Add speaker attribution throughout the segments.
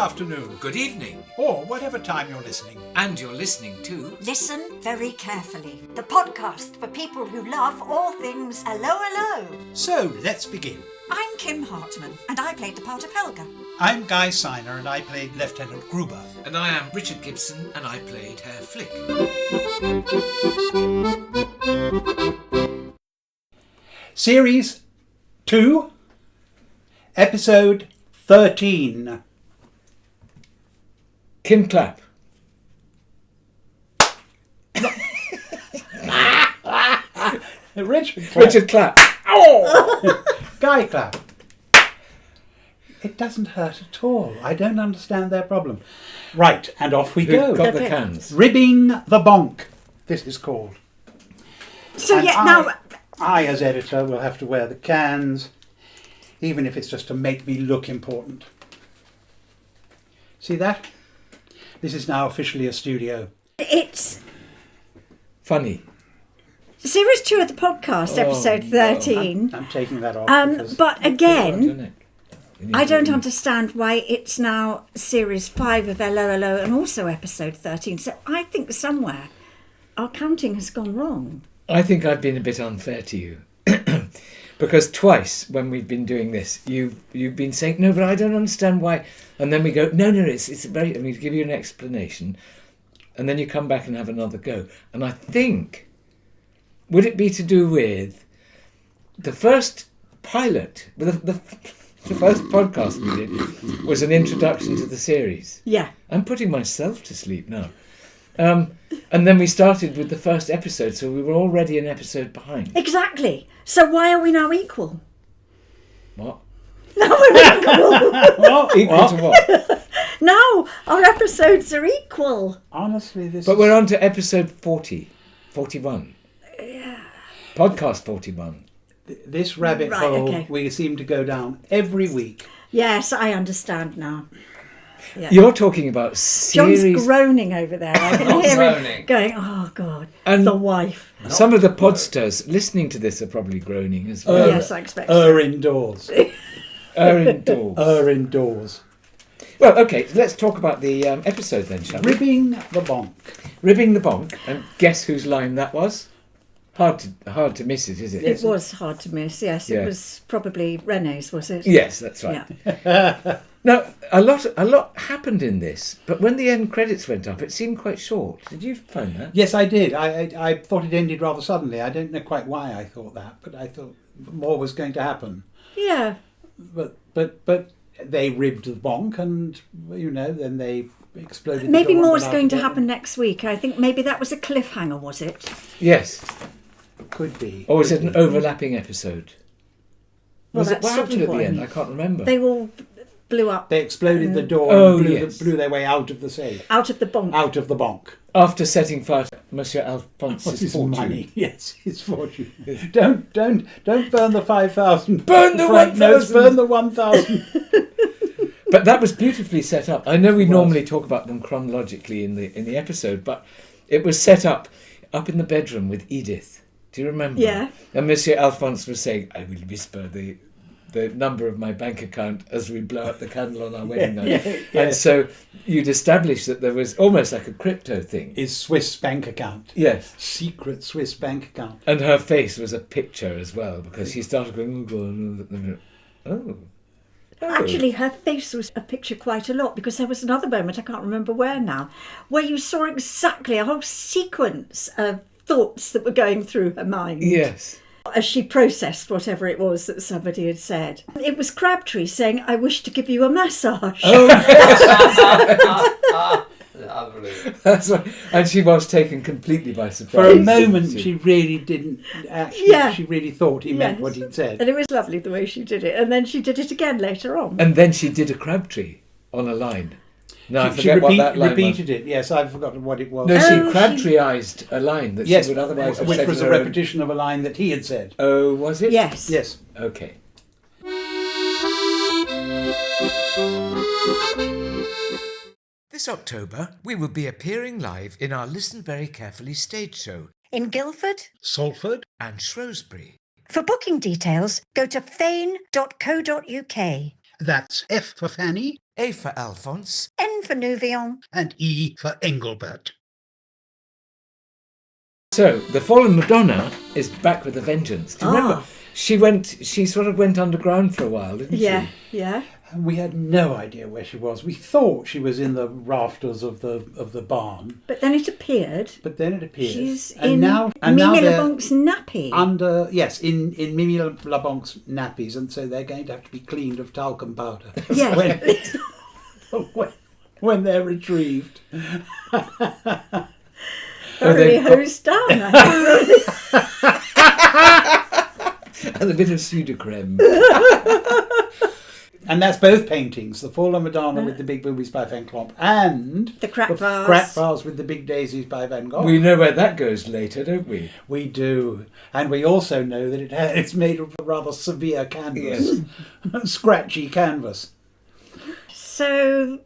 Speaker 1: afternoon.
Speaker 2: Good evening.
Speaker 1: Or whatever time you're listening.
Speaker 2: And you're listening to...
Speaker 3: Listen very carefully. The podcast for people who love all things Allo'Allo.
Speaker 1: So, let's begin.
Speaker 3: I'm Kim Hartman, and I played the part of Helga.
Speaker 1: I'm Guy Siner, and I played Lieutenant Gruber.
Speaker 2: And I am Richard Gibson, and I played Herr Flick.
Speaker 1: Series 2, Episode 13.
Speaker 4: Kim Clapp.
Speaker 1: Richard
Speaker 4: Clapp.
Speaker 1: Oh! Guy Clapp. It doesn't hurt at all. I don't understand their problem. Right, and off we go.
Speaker 4: Got the cans.
Speaker 1: Ribbing the Bonk, this is called.
Speaker 3: So
Speaker 1: And
Speaker 3: now...
Speaker 1: I, as editor, will have to wear the cans, even if it's just to make me look important. See that? This is now officially a studio.
Speaker 3: It's
Speaker 4: Funny.
Speaker 3: Series 2 of the podcast, episode 13.
Speaker 1: I'm taking that off. Because
Speaker 3: But again,
Speaker 4: Isn't it?
Speaker 3: I don't understand why it's now Series 5 of Allo'Allo and also episode 13. So I think somewhere our counting has gone wrong.
Speaker 4: I think I've been a bit unfair to you. Because twice when we've been doing this, you've been saying, no, but I don't understand why. And then we go, no, it's very, we give you an explanation. And then you come back and have another go. And I think, would it be to do with the first pilot, the first podcast we did was an introduction to the series.
Speaker 3: Yeah.
Speaker 4: I'm putting myself to sleep now. And then we started with the first episode, so we were already an episode behind.
Speaker 3: Exactly. So why are we now equal?
Speaker 4: What?
Speaker 3: Now we're equal.
Speaker 4: Equal to what?
Speaker 3: Now our episodes are equal.
Speaker 1: honestly, this
Speaker 4: But
Speaker 1: is...
Speaker 4: we're on to episode 41. Yeah. Podcast 41.
Speaker 1: This rabbit
Speaker 3: Right,
Speaker 1: hole
Speaker 3: okay.
Speaker 1: we seem to go down every week.
Speaker 3: Yes, I understand now. Yeah.
Speaker 4: You're talking about series...
Speaker 3: John's groaning over there. I can
Speaker 2: Not
Speaker 3: hear
Speaker 2: groaning.
Speaker 3: him going, oh, God,
Speaker 4: And-
Speaker 3: the wife.
Speaker 4: Some of the podsters listening to this are probably groaning as well.
Speaker 3: Yes, I expect so.
Speaker 1: Indoors.
Speaker 4: Indoors.
Speaker 1: Indoors.
Speaker 4: Well, okay, let's talk about the episode then, shall we?
Speaker 1: Ribbing the Bonk.
Speaker 4: Ribbing the Bonk, and guess whose line that was? Hard to miss it, is it?
Speaker 3: It was hard to miss, yes.
Speaker 4: Yeah.
Speaker 3: It was probably René's, was it?
Speaker 4: Yes, that's right.
Speaker 3: Yeah.
Speaker 4: Now, a lot happened in this, but when the end credits went up, it seemed quite short. Did you find that?
Speaker 1: Yes, I did. I thought it ended rather suddenly. I don't know quite why I thought that, but I thought more was going to happen.
Speaker 3: Yeah.
Speaker 1: But they ribbed the bonk, and then they exploded. the
Speaker 3: Maybe
Speaker 1: door
Speaker 3: more
Speaker 1: and
Speaker 3: is
Speaker 1: went
Speaker 3: going
Speaker 1: out
Speaker 3: to
Speaker 1: again.
Speaker 3: happen next week. I think maybe that was a cliffhanger, was it?
Speaker 4: Yes.
Speaker 1: Could be.
Speaker 4: Or was
Speaker 1: could
Speaker 4: it an
Speaker 1: be.
Speaker 4: overlapping episode?
Speaker 3: Well,
Speaker 4: Was it
Speaker 3: that's
Speaker 4: what
Speaker 3: sort
Speaker 4: happened
Speaker 3: of
Speaker 4: at the
Speaker 3: what I
Speaker 4: end?
Speaker 3: mean.
Speaker 4: I can't remember.
Speaker 3: They all blew up
Speaker 1: They exploded the door
Speaker 4: Oh,
Speaker 1: and
Speaker 4: yes.
Speaker 1: blew their way out of the safe,
Speaker 3: out of the bonk.
Speaker 1: out of the bonk.
Speaker 4: After setting fire to Monsieur
Speaker 1: What's
Speaker 4: Alphonse's
Speaker 1: his
Speaker 4: fortune.
Speaker 1: money? Yes, his fortune. don't burn the 5,000.
Speaker 4: Burn the
Speaker 1: franc notes,
Speaker 4: 1,000.
Speaker 1: Burn the 1,000.
Speaker 4: But that was beautifully set up. I know we
Speaker 1: It was.
Speaker 4: normally talk about them chronologically in the episode, but it was set up in the bedroom with Edith. Do you remember?
Speaker 3: Yeah.
Speaker 4: And Monsieur Alphonse was saying, I will whisper the number of my bank account as we blow up the candle on our wedding night.
Speaker 1: yeah.
Speaker 4: And so you'd established that there was almost like a crypto thing.
Speaker 1: His Swiss bank account.
Speaker 4: Yes.
Speaker 1: Secret Swiss bank account.
Speaker 4: And her face was a picture as well, because she started going, oh.
Speaker 3: Actually, her face was a picture quite a lot, because there was another moment, I can't remember where now, where you saw exactly a whole sequence of thoughts that were going through her mind.
Speaker 4: Yes.
Speaker 3: As she processed whatever it was that somebody had said. It was Crabtree saying, I wish to give you a massage.
Speaker 2: Unbelievable.
Speaker 4: That's right. And she was taken completely by surprise.
Speaker 1: For a moment, she really didn't actually.
Speaker 3: Yeah.
Speaker 1: She really thought he meant
Speaker 3: Yes.
Speaker 1: what he'd said.
Speaker 3: And it was lovely the way she did it. And then she did it again later on.
Speaker 4: And then she did a Crabtree on a line. No, I
Speaker 1: She
Speaker 4: forget what that line
Speaker 1: repeated
Speaker 4: was.
Speaker 1: it. Yes, I've forgotten what it was.
Speaker 4: No,
Speaker 3: Oh,
Speaker 4: she Crabtreeized a line that
Speaker 1: yes,
Speaker 4: she would otherwise have
Speaker 1: which
Speaker 4: said
Speaker 1: was
Speaker 4: in
Speaker 1: a
Speaker 4: her own-
Speaker 1: repetition of a line that he had said.
Speaker 4: Oh, was it?
Speaker 3: Yes.
Speaker 1: Yes.
Speaker 4: Okay. This October, we will be appearing live in our Listen Very Carefully stage show
Speaker 3: In Guildford.
Speaker 1: Salford.
Speaker 4: and Shrewsbury.
Speaker 3: For booking details, go to fane.co.uk.
Speaker 1: That's F for Fanny.
Speaker 5: A for Alphonse.
Speaker 3: N for Nouvion.
Speaker 1: And E for Engelbert.
Speaker 4: So, the Fallen Madonna is back with a vengeance. Do you remember? She sort of went underground for a while, didn't she?
Speaker 3: Yeah.
Speaker 1: And we had no idea where she was. We thought she was in the rafters of the barn.
Speaker 3: But then it appeared.
Speaker 1: She's
Speaker 3: in
Speaker 1: now
Speaker 3: Mimi
Speaker 1: they're
Speaker 3: LeBonc's nappy.
Speaker 1: in Mimi LeBonc's nappies, and so they're going to have to be cleaned of talcum powder.
Speaker 3: Yes.
Speaker 1: when they're retrieved.
Speaker 3: Thoroughly hosed down.
Speaker 4: And a bit of pseudocreme.
Speaker 1: And that's both paintings, the Fallen Madonna with the big boobies by Van Clomp and
Speaker 3: The crack vase.
Speaker 1: crack vase with the big daisies by Van Gogh.
Speaker 4: We know where that goes later, don't we?
Speaker 1: We do. And we also know that it's made of a rather severe canvas. Scratchy canvas.
Speaker 3: So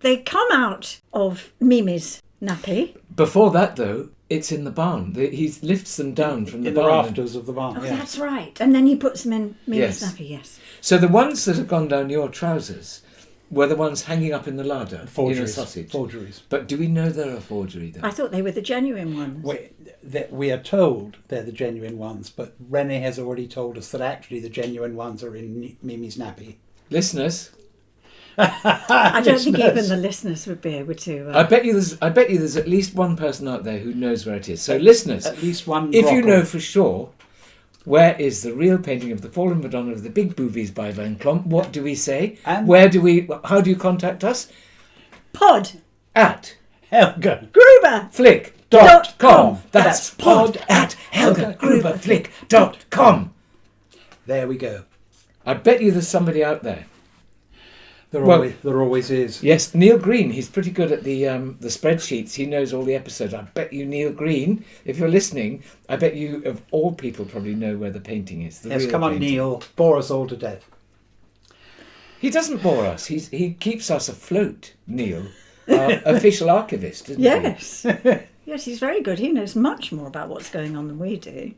Speaker 3: they come out of Mimi's nappy.
Speaker 4: Before that, though, it's in the barn. He lifts them down from the
Speaker 1: In
Speaker 4: barn.
Speaker 1: the rafters of the barn.
Speaker 3: Oh,
Speaker 1: yes.
Speaker 3: that's right. And then he puts them in Mimi's
Speaker 4: Yes.
Speaker 3: nappy, yes.
Speaker 4: So the ones that have gone down your trousers were the ones hanging up in the larder
Speaker 1: Forgeries.
Speaker 4: in a sausage.
Speaker 1: Forgeries.
Speaker 4: But do we know they're a forgery, though?
Speaker 3: I thought they were the genuine ones.
Speaker 1: We are told they're the genuine ones, but René has already told us that actually the genuine ones are in Mimi's nappy.
Speaker 4: Listeners,
Speaker 3: I don't think even the listeners would be able to.
Speaker 4: I bet you there's at least one person out there who knows where it is. So listeners,
Speaker 1: At least one.
Speaker 4: if you
Speaker 1: grotto.
Speaker 4: know for sure where is the real painting of the Fallen Madonna of the Big Boobies by Van Clomp, what do we say?
Speaker 1: And-
Speaker 4: How do you contact us?
Speaker 3: Pod
Speaker 4: At
Speaker 1: Helga.
Speaker 3: Gruber.
Speaker 4: flick.com. That's pod at helgagruberflick.com.
Speaker 1: There we go.
Speaker 4: I bet you there's somebody out there.
Speaker 1: There
Speaker 4: Well-
Speaker 1: always is.
Speaker 4: Yes, Neil Green. He's pretty good at the spreadsheets. He knows all the episodes. I bet you, Neil Green, if you're listening, I bet you, of all people, probably know where the painting is. The
Speaker 1: Yes,
Speaker 4: real
Speaker 1: come on,
Speaker 4: painting.
Speaker 1: Neil. Bore us all to death.
Speaker 4: He doesn't bore us. He keeps us afloat, Neil. Official archivist, isn't
Speaker 3: Yes. Yes, he's very good. He knows much more about what's going on than we do.
Speaker 4: he?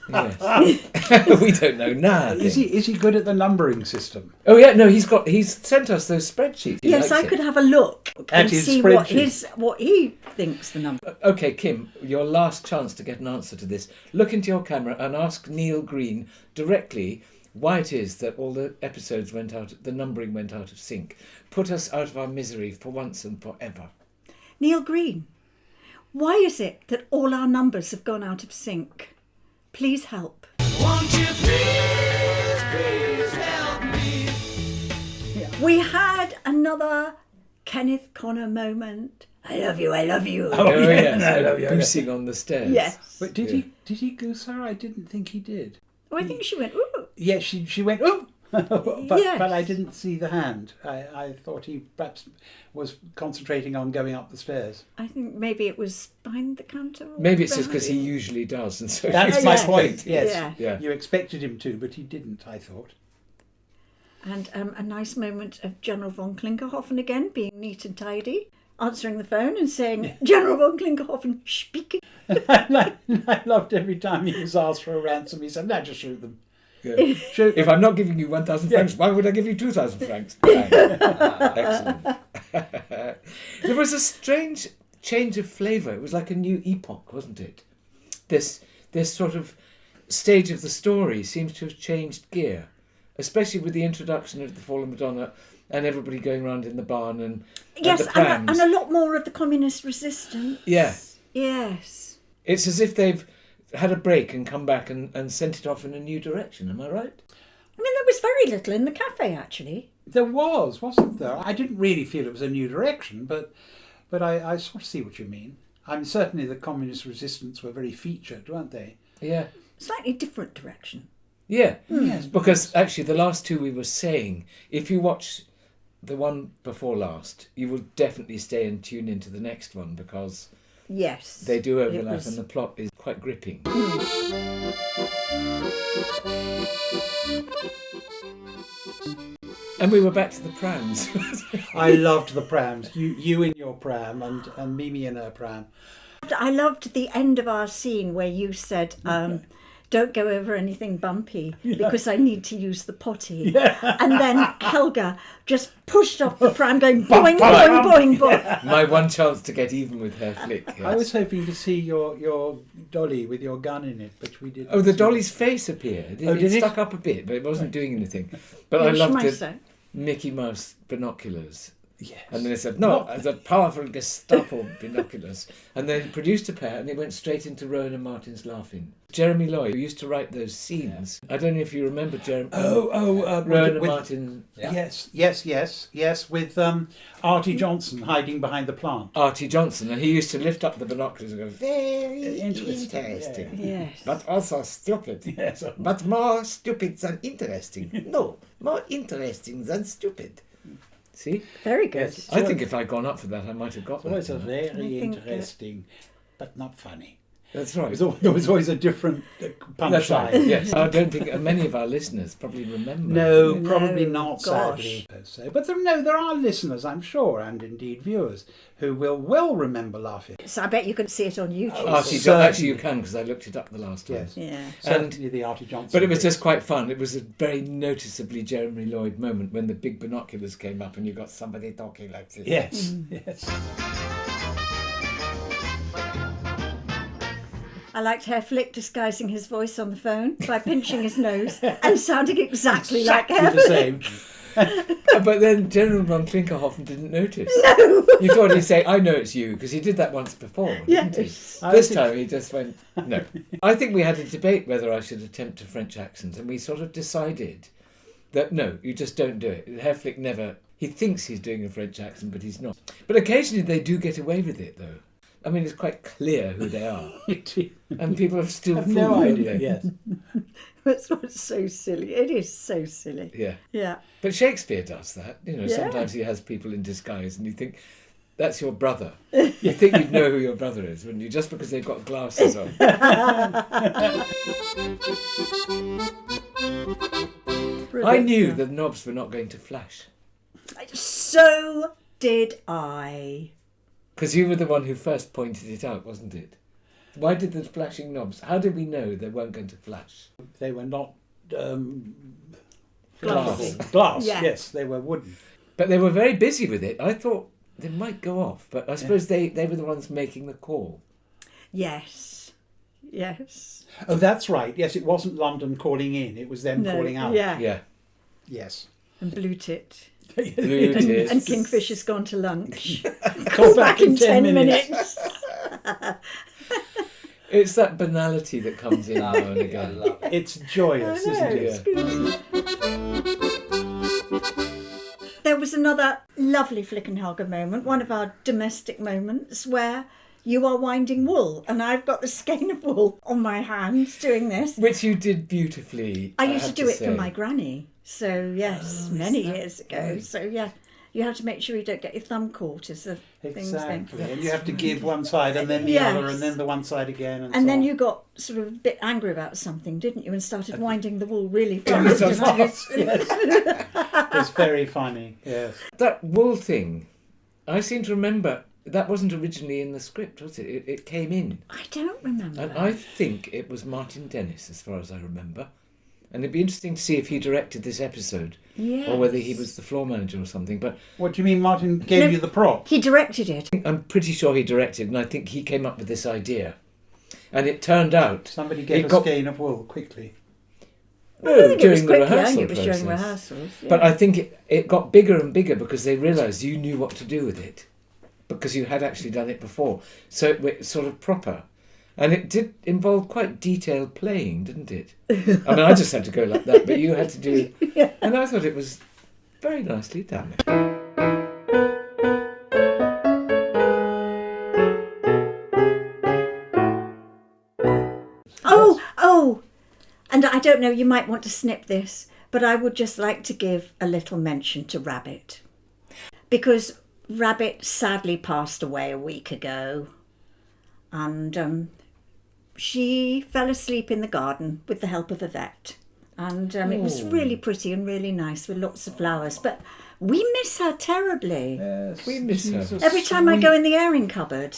Speaker 4: Yes. We don't know nothing.
Speaker 1: Is he good at the numbering system?
Speaker 4: Oh yeah, no, he's sent us those spreadsheets. He
Speaker 3: Yes,
Speaker 4: likes
Speaker 3: I
Speaker 4: it.
Speaker 3: could have a look
Speaker 1: At
Speaker 3: and
Speaker 1: his
Speaker 3: see
Speaker 1: spreadsheet.
Speaker 3: what he thinks the number.
Speaker 4: Okay, Kim, your last chance to get an answer to this. Look into your camera and ask Neil Green directly why it is that all the episodes the numbering went out of sync. Put us out of our misery for once and forever.
Speaker 3: Neil Green, why is it that all our numbers have gone out of sync? Please help.
Speaker 2: Won't you please help me?
Speaker 3: We had another Kenneth Connor moment. I love you, I love you.
Speaker 1: Oh,
Speaker 4: yes,
Speaker 1: I love you.
Speaker 4: boosing on the stairs.
Speaker 3: Yes.
Speaker 1: But did he goose her? I didn't think he did.
Speaker 3: Oh, I think she went, ooh.
Speaker 1: Yeah, she went, ooh! but
Speaker 3: Yes.
Speaker 1: I didn't see the hand. I thought he perhaps was concentrating on going up the stairs.
Speaker 3: I think maybe it was behind the counter. or
Speaker 4: Maybe it's just because he
Speaker 3: behind-
Speaker 4: usually does, and so
Speaker 1: That's
Speaker 3: Yes.
Speaker 1: my
Speaker 3: Yes.
Speaker 1: point, yes.
Speaker 3: Yeah.
Speaker 4: Yeah.
Speaker 1: You expected him to, but he didn't, I thought.
Speaker 3: And a nice moment of General von Klinkerhoffen again, being neat and tidy, answering the phone and saying, General von Klinkerhoffen, speaking.
Speaker 1: I loved every time he was asked for a ransom, he said, no, just shoot them.
Speaker 4: Yeah.
Speaker 1: Shoot
Speaker 4: If I'm not giving you 1,000 francs, why would I give you 2,000 francs? Bang. Excellent. There was a strange change of flavour. It was like a new epoch, wasn't it? This sort of stage of the story seems to have changed gear, especially with the introduction of the Fallen Madonna and everybody going around in the barn and
Speaker 3: Yes,
Speaker 4: the prams.
Speaker 3: and a lot more of the communist resistance.
Speaker 4: Yeah.
Speaker 3: Yes.
Speaker 4: It's as if they've had a break and come back and sent it off in a new direction. Am I right?
Speaker 3: I mean, there was very little in the cafe, actually.
Speaker 1: There wasn't there? I didn't really feel it was a new direction, but I sort of see what you mean. I mean, certainly the communist resistance were very featured, weren't they?
Speaker 4: Yeah.
Speaker 3: Slightly different direction.
Speaker 4: Yeah.
Speaker 1: Yes,
Speaker 4: Because actually the last two we were saying, if you watch the one before last, you will definitely stay and tune into the next one because
Speaker 3: Yes.
Speaker 4: they do
Speaker 3: It
Speaker 4: overlap
Speaker 3: was-
Speaker 4: and the plot is quite gripping. And we were back to the prams.
Speaker 1: I loved the prams. You in your pram and Mimi in her pram.
Speaker 3: I loved the end of our scene where you said, don't go over anything bumpy because I need to use the potty. And then Helga just pushed off the pram going boing, boing, boing, boing.
Speaker 4: My one chance to get even with her flick. Yes.
Speaker 1: I was hoping to see your dolly with your gun in it, but we didn't.
Speaker 4: Oh, the
Speaker 1: see
Speaker 4: dolly's face appeared.
Speaker 1: Oh,
Speaker 4: It
Speaker 1: did it?
Speaker 4: stuck up a bit, but it wasn't doing anything. But I
Speaker 3: Yeah,
Speaker 4: loved the
Speaker 3: Schmeißer.
Speaker 4: Mickey Mouse binoculars.
Speaker 1: Yes.
Speaker 4: And then they said, no, it's a powerful Gestapo binoculars. And they produced a pair and it went straight into Rowan and Martin's laughing. Jeremy Lloyd, who used to write those scenes. I don't know if you remember Jeremy. Rowan and Martin.
Speaker 1: Yes, with Artie Johnson hiding behind the plant.
Speaker 4: Artie Johnson. And he used to lift up the binoculars and go, very
Speaker 1: Interesting,
Speaker 4: interesting.
Speaker 3: Yes.
Speaker 4: But also stupid.
Speaker 1: Yes.
Speaker 4: But more stupid than interesting. No, more interesting than stupid. See?
Speaker 3: Very good.
Speaker 1: Yes.
Speaker 4: I think if I'd gone up for that, I might have got
Speaker 1: It's always
Speaker 4: that.
Speaker 1: very
Speaker 3: I think,
Speaker 1: interesting, but not funny.
Speaker 4: That's right.
Speaker 1: There was always a different
Speaker 4: That's right.
Speaker 1: punchline.
Speaker 4: Yes. I don't think many of our listeners probably remember.
Speaker 1: No,
Speaker 3: No,
Speaker 1: probably not,
Speaker 3: gosh.
Speaker 1: sadly, per se. But there are listeners, I'm sure, and indeed viewers, who will remember laughing.
Speaker 3: So I bet you can see it on YouTube.
Speaker 4: Artie,
Speaker 1: Certainly.
Speaker 4: actually, you can because I looked it up the last time.
Speaker 1: Yes.
Speaker 3: Yeah.
Speaker 1: Certainly the Artie Johnson.
Speaker 4: But it was
Speaker 1: bit.
Speaker 4: just quite fun. It was a very noticeably Jeremy Lloyd moment when the big binoculars came up and you got somebody talking like this.
Speaker 1: Yes, yes.
Speaker 3: I liked Herr Flick disguising his voice on the phone by pinching his nose and sounding exactly like Herr
Speaker 1: the
Speaker 3: Flick.
Speaker 1: same.
Speaker 4: But then General von Klinkerhoffen didn't notice. You thought he'd say, I know it's you, because he did that once before, didn't he?
Speaker 3: Yes.
Speaker 4: This time he just went, no. I think we had a debate whether I should attempt a French accent, and we sort of decided that no, you just don't do it. Herr Flick never, he thinks he's doing a French accent, but he's not. But occasionally they do get away with it, though. I mean, it's quite clear who they are. And people have still
Speaker 1: I've no
Speaker 4: fooled
Speaker 1: idea.
Speaker 4: them.
Speaker 1: Yes.
Speaker 3: That's what's so silly. It is so silly.
Speaker 4: Yeah.
Speaker 3: Yeah.
Speaker 4: But Shakespeare does that. You know,
Speaker 3: Yeah.
Speaker 4: sometimes he has people in disguise and you think, that's your brother. You think you'd know who your brother is, wouldn't you? Just because they've got glasses on. I knew the knobs were not going to flash.
Speaker 3: So did I.
Speaker 4: Because you were the one who first pointed it out, wasn't it? Why did the flashing knobs, how did we know they weren't going to flash?
Speaker 1: They were not
Speaker 3: Glass.
Speaker 1: Glass,
Speaker 3: Yeah.
Speaker 1: yes, they were wooden.
Speaker 4: But they were very busy with it. I thought they might go off, but I suppose they were the ones making the call.
Speaker 3: Yes. Yes.
Speaker 1: Oh, that's right. Yes, it wasn't London calling in, it was them calling out.
Speaker 3: Yeah.
Speaker 4: Yeah.
Speaker 1: Yes.
Speaker 3: And Blue Tit.
Speaker 4: Blue tits.
Speaker 3: And Kingfisher's gone to lunch.
Speaker 1: Call
Speaker 3: Back in 10 minutes.
Speaker 4: It's that banality that comes in now and again.
Speaker 1: It's joyous,
Speaker 3: I know,
Speaker 1: isn't
Speaker 3: it's
Speaker 1: it?
Speaker 3: good. There was another lovely Flick and Helga moment, one of our domestic moments, where you are winding wool and I've got the skein of wool on my hands doing this.
Speaker 4: Which you did beautifully.
Speaker 3: I used to
Speaker 4: have
Speaker 3: do it
Speaker 4: say.
Speaker 3: for my granny. So, yes, many years ago. So, yeah, you have to make sure you don't get your thumb caught as the things
Speaker 1: Exactly.
Speaker 3: then.
Speaker 1: And you have to give one side and then the
Speaker 3: Yes.
Speaker 1: other and then the one side again. And
Speaker 3: And
Speaker 1: so
Speaker 3: then
Speaker 1: on.
Speaker 3: you got sort of a bit angry about something, didn't you? And started winding the wool really fast.
Speaker 1: so
Speaker 3: and I
Speaker 1: fast, yes. It's very funny, yes.
Speaker 4: That wool thing, I seem to remember that wasn't originally in the script, was it? It came in.
Speaker 3: I don't remember.
Speaker 4: And I think it was Martin Dennis, as far as I remember. And it'd be interesting to see if he directed this episode
Speaker 3: Yes.
Speaker 4: or whether he was the floor manager or something. But
Speaker 1: What do you mean Martin gave
Speaker 3: No.
Speaker 1: you the prop?
Speaker 3: He directed it.
Speaker 4: I'm pretty sure he directed, and I think he came up with this idea. And it turned out...
Speaker 1: Somebody get
Speaker 4: it
Speaker 1: a
Speaker 4: got-
Speaker 1: skein of wool quickly.
Speaker 4: No,
Speaker 3: I think it was
Speaker 4: during the
Speaker 3: quickly, I
Speaker 4: rehearsal
Speaker 3: think it was during
Speaker 4: process.
Speaker 3: rehearsals. Yeah.
Speaker 4: But I think it got bigger and bigger because they realised you knew what to do with it. Because you had actually done it before. So it was sort of proper. And it did involve quite detailed playing, didn't it? I mean, I just had to go like that, but you had to do...
Speaker 3: Yeah.
Speaker 4: And I thought it was very nicely done.
Speaker 3: Oh, and I don't know, you might want to snip this, but I would just like to give a little mention to Rabbit. Because Rabbit sadly passed away a week ago. And she fell asleep in the garden with the help of a vet. And it was really pretty and really nice with lots of flowers. But we miss her terribly.
Speaker 1: Yes.
Speaker 4: We miss her.
Speaker 1: She's a
Speaker 3: Every time I
Speaker 1: sweet-
Speaker 3: go in the airing cupboard,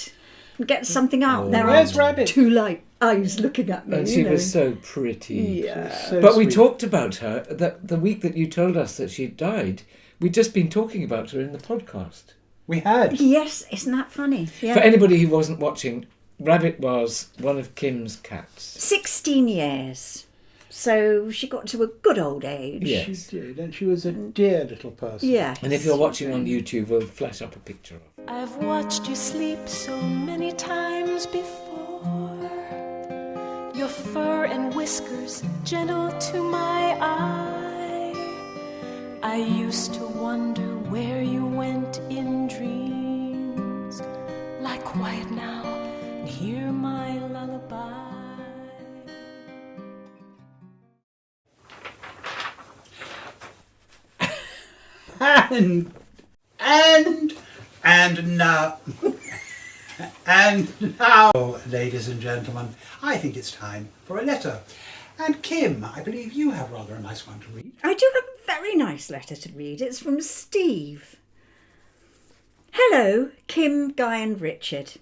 Speaker 3: and get something out. There
Speaker 1: Where's
Speaker 3: are
Speaker 1: Rabbit?
Speaker 3: two light eyes looking at me.
Speaker 4: And
Speaker 3: you
Speaker 4: she
Speaker 3: know.
Speaker 4: was so pretty.
Speaker 3: Yeah.
Speaker 1: So
Speaker 4: But we
Speaker 1: sweet.
Speaker 4: talked about her the week that you told us that she died. We'd just been talking about her in the podcast.
Speaker 1: We had.
Speaker 3: Yes, isn't that funny? Yeah.
Speaker 4: For anybody who wasn't watching, Rabbit was one of Kim's cats.
Speaker 3: 16 years. So she got to a good old age.
Speaker 4: Yeah.
Speaker 1: She
Speaker 4: Yes.
Speaker 1: did, and she was a dear little person.
Speaker 3: Yes.
Speaker 4: And if you're watching on YouTube, we'll flash up a picture of her.
Speaker 2: I've watched you sleep so many times before. Your fur and whiskers gentle to my eye. I used to wonder where you went in dreams. Lie quiet now and hear my lullaby.
Speaker 1: And now, and now, ladies and gentlemen, I think it's time for a letter. And Kim, I believe you have rather a nice one to read.
Speaker 3: I do have a very nice letter to read. It's from Steve. Hello, Kim, Guy and Richard.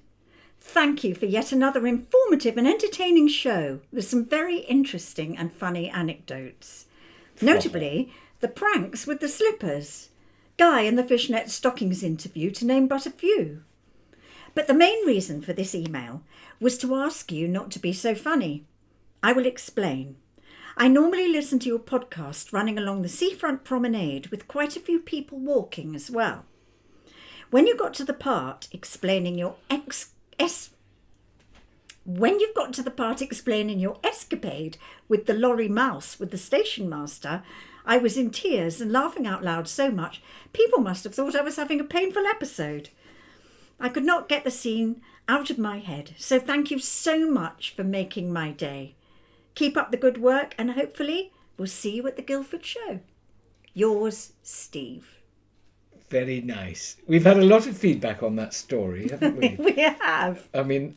Speaker 3: Thank you for yet another informative and entertaining show with some very interesting and funny anecdotes. Notably, the pranks with the slippers, Guy and the fishnet stockings interview, to name but a few. But the main reason for this email was to ask you not to be so funny. I will explain. I normally listen to your podcast running along the seafront promenade with quite a few people walking as well. When you got to the part explaining your escapade with the lorry mouse with the station master, I was in tears and laughing out loud so much, people must have thought I was having a painful episode. I could not get the scene out of my head, so thank you so much for making my day. Keep up the good work and hopefully we'll see you at the Guildford show. Yours, Steve.
Speaker 4: Very nice. We've had a lot of feedback on that story, haven't we?
Speaker 3: We have.
Speaker 4: I mean,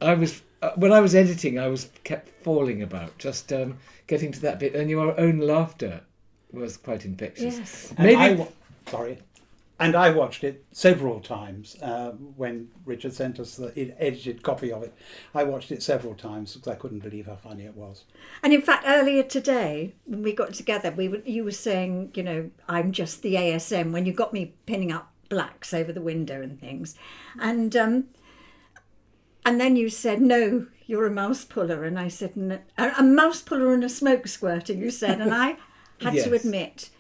Speaker 4: when I was editing, I was kept falling about, just getting to that bit, and your own laughter was quite infectious.
Speaker 3: Yes.
Speaker 1: And And I watched it several times when Richard sent us the edited copy of it. I watched it several times because I couldn't believe how funny it was.
Speaker 3: And in fact, earlier today, when we got together, you were saying, you know, I'm just the ASM, when you got me pinning up blacks over the window and things. And then you said, no, you're a mouse puller. And I said, no, a mouse puller and a smoke squirter, you said. And I had
Speaker 4: Yes.
Speaker 3: to admit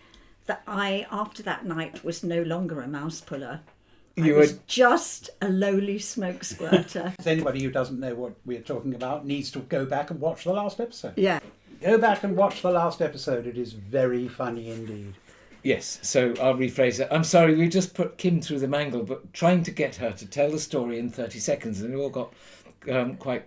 Speaker 3: that I, after that night, was no longer a mouse puller.
Speaker 4: You
Speaker 3: I was
Speaker 4: were-
Speaker 3: just a lowly smoke squirter.
Speaker 1: Anybody who doesn't know what we're talking about needs to go back and watch the last episode.
Speaker 3: Yeah.
Speaker 1: Go back and watch the last episode. It is very funny indeed.
Speaker 4: Yes, so I'll rephrase it. I'm sorry, we just put Kim through the mangle, but trying to get her to tell the story in 30 seconds, and it all got quite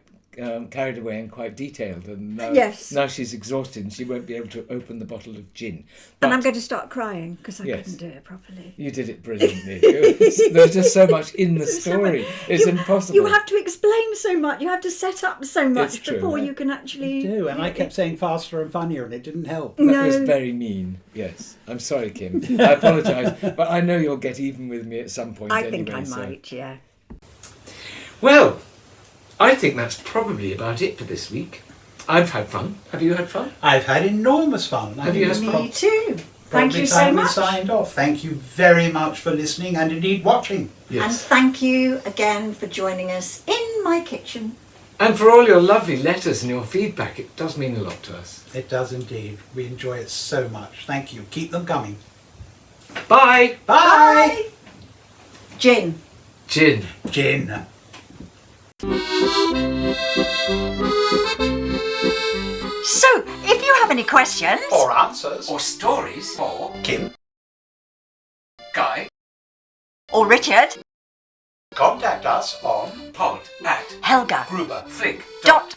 Speaker 4: carried away and quite detailed. And
Speaker 3: Yes.
Speaker 4: now she's exhausted and she won't be able to open the bottle of gin.
Speaker 3: And I'm
Speaker 4: But
Speaker 3: going to start crying because I
Speaker 4: Yes.
Speaker 3: couldn't do it properly.
Speaker 4: you did it brilliantly. There's just so much in the story. It's impossible.
Speaker 3: You have to explain so much. You have to set up so much
Speaker 4: It's true.
Speaker 3: before you can actually
Speaker 1: Do, and I kept saying faster and funnier, and it didn't help.
Speaker 4: That was
Speaker 3: No.
Speaker 4: very mean. Yes, I'm sorry, Kim. I apologise, but I know you'll get even with me at some point.
Speaker 3: I
Speaker 4: anyway,
Speaker 3: think I
Speaker 4: so.
Speaker 3: might, yeah.
Speaker 4: Well, I think that's probably about it for this week. I've had fun. Have you had fun?
Speaker 1: I've had enormous fun. I
Speaker 4: Have
Speaker 1: think
Speaker 4: you
Speaker 1: it's
Speaker 4: had
Speaker 3: Me too. Thank
Speaker 1: probably
Speaker 3: you so
Speaker 1: time we
Speaker 3: much.
Speaker 1: signed off. Thank you very much for listening and indeed watching.
Speaker 3: And thank you again for joining us in my kitchen.
Speaker 4: And for all your lovely letters and your feedback, it does mean a lot to us.
Speaker 1: It does indeed. We enjoy it so much. Thank you. Keep them coming.
Speaker 4: Bye!
Speaker 1: Bye!
Speaker 3: Gin.
Speaker 4: Gin.
Speaker 1: Gin.
Speaker 3: So, if you have any questions
Speaker 1: Or answers.
Speaker 4: Or stories for
Speaker 1: Kim.
Speaker 4: Guy.
Speaker 3: or Richard,
Speaker 1: Contact us on
Speaker 4: Pod at
Speaker 3: Helga.
Speaker 1: Gruber.
Speaker 4: Flick.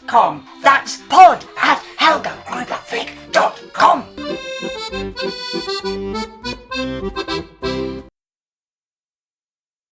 Speaker 3: .com. That's pod at helgagruberflick.com.